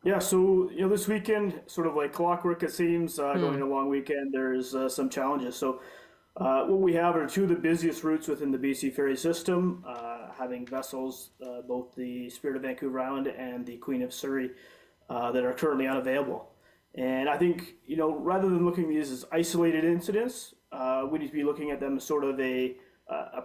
Yeah, so this weekend, sort of like clockwork, it seems, going Hmm. a long weekend, there's some challenges. So, what we have are two of the busiest routes within the BC ferry system, having vessels, both the Spirit of Vancouver Island and the Queen of Surrey, that are currently unavailable. And I think, rather than looking at these as isolated incidents, we need to be looking at them as sort of a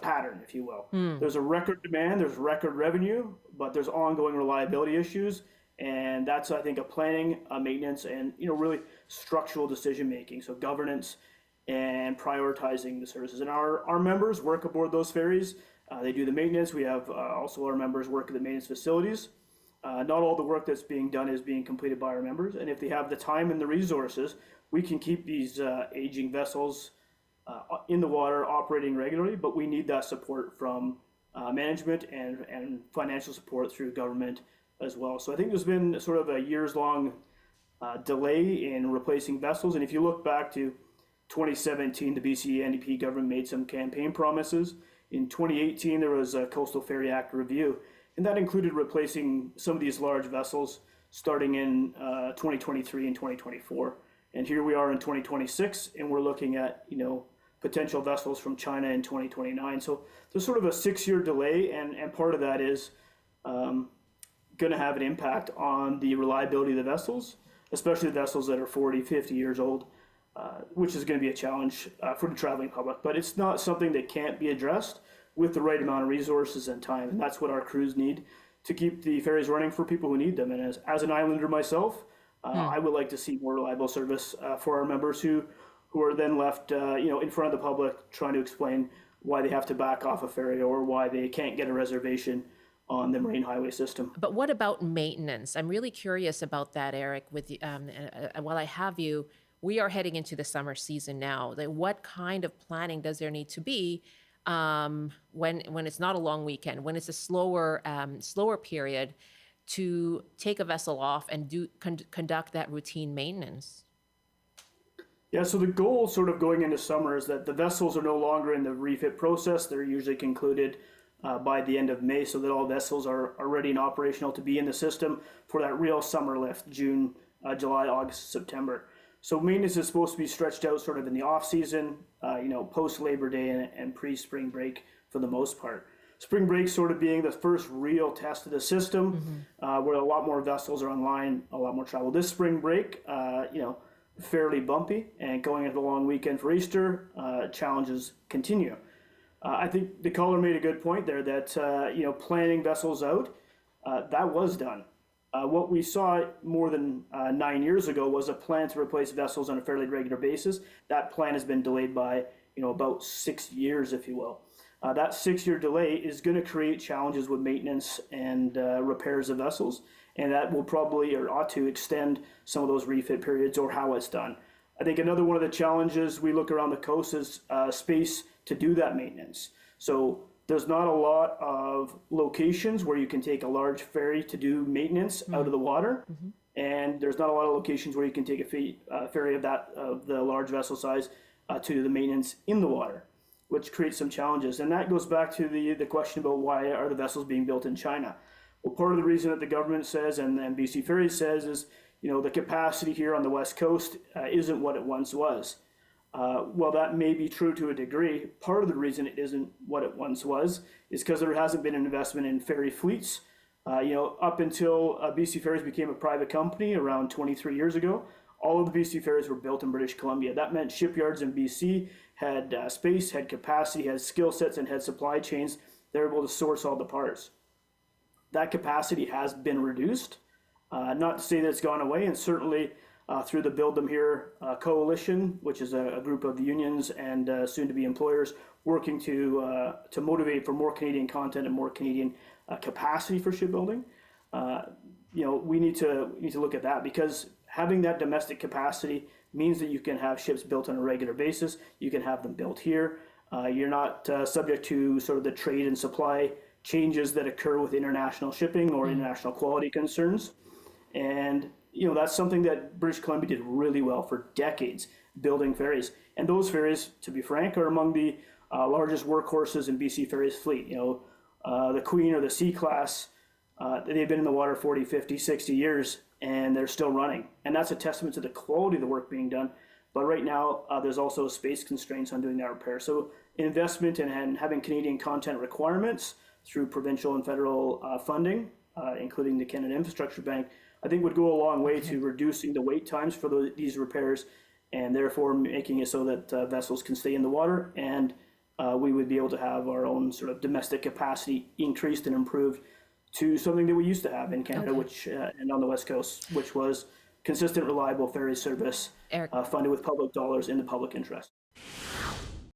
pattern, if you will. Hmm. There's a record demand, there's record revenue, but there's ongoing reliability issues, and that's, I think, a planning, a maintenance, and really structural decision making. So governance and prioritizing the services. And our members work aboard those ferries. They do the maintenance. We have also our members work at the maintenance facilities. Not all the work that's being done is being completed by our members, and if they have the time and the resources, we can keep these aging vessels in the water operating regularly, but we need that support from management and financial support through government as well. So I think there's been sort of a years long delay in replacing vessels. And if you look back to 2017, the BC NDP government made some campaign promises. In 2018, there was a Coastal Ferry Act review, and that included replacing some of these large vessels starting in 2023 and 2024. And here we are in 2026, and we're looking at potential vessels from China in 2029. So there's sort of a 6 year delay, and part of that is going to have an impact on the reliability of the vessels, especially the vessels that are 40, 50 years old, which is going to be a challenge for the traveling public. But it's not something that can't be addressed with the right amount of resources and time. And that's what our crews need to keep the ferries running for people who need them. And as an islander myself, Hmm. I would like to see more reliable service for our members who are then left in front of the public trying to explain why they have to back off a ferry or why they can't get a reservation on the marine highway system. But what about maintenance? I'm really curious about that, Eric. While I have you, we are heading into the summer season now. Like, what kind of planning does there need to be when it's not a long weekend, when it's a slower period, to take a vessel off and conduct that routine maintenance? Yeah, so the goal sort of going into summer is that the vessels are no longer in the refit process. They're usually concluded by the end of May so that all vessels are ready and operational to be in the system for that real summer lift, June, July, August, September. So maintenance is supposed to be stretched out sort of in the off season, post Labor Day and pre-spring break for the most part. Spring break sort of being the first real test of the system, where a lot more vessels are online, a lot more travel. This spring break, fairly bumpy, and going into the long weekend for Easter, challenges continue. I think the caller made a good point there that planning vessels out, that was done. What we saw more than 9 years ago was a plan to replace vessels on a fairly regular basis. That plan has been delayed by about 6 years, if you will. That 6 year delay is going to create challenges with maintenance and repairs of vessels, and that will probably or ought to extend some of those refit periods or how it's done. I think another one of the challenges we look around the coast is space to do that maintenance. So there's not a lot of locations where you can take a large ferry to do maintenance out of the water, and there's not a lot of locations where you can take a ferry of the large vessel size to do the maintenance in the water, which creates some challenges. And that goes back to the question about why are the vessels being built in China. Well, part of the reason that the government says and BC Ferries says is, the capacity here on the West Coast isn't what it once was. Well, that may be true to a degree. Part of the reason it isn't what it once was is because there hasn't been an investment in ferry fleets. Up until BC Ferries became a private company around 23 years ago, all of the BC Ferries were built in British Columbia. That meant shipyards in BC had space, had capacity, had skill sets, and had supply chains. They were able to source all the parts. That capacity has been reduced. Not to say that it's gone away, and certainly through the Build Them Here coalition, which is a group of unions and soon-to-be employers working to motivate for more Canadian content and more Canadian capacity for shipbuilding. We need to look at that because having that domestic capacity means that you can have ships built on a regular basis. You can have them built here. You're not subject to sort of the trade and supply changes that occur with international shipping or international quality concerns. And that's something that British Columbia did really well for decades, building ferries. And those ferries, to be frank, are among the largest workhorses in BC Ferries fleet. The Queen or the C class, they've been in the water 40, 50, 60 years. and they're still running. And that's a testament to the quality of the work being done. But right now, there's also space constraints on doing that repair. So investment and having Canadian content requirements through provincial and federal funding, including the Canada Infrastructure Bank, I think would go a long way to reducing the wait times for these repairs, and therefore making it so that vessels can stay in the water, and we would be able to have our own sort of domestic capacity increased and improved to something that we used to have in Canada, which and on the West Coast, which was consistent, reliable ferry service Eric, funded with public dollars in the public interest.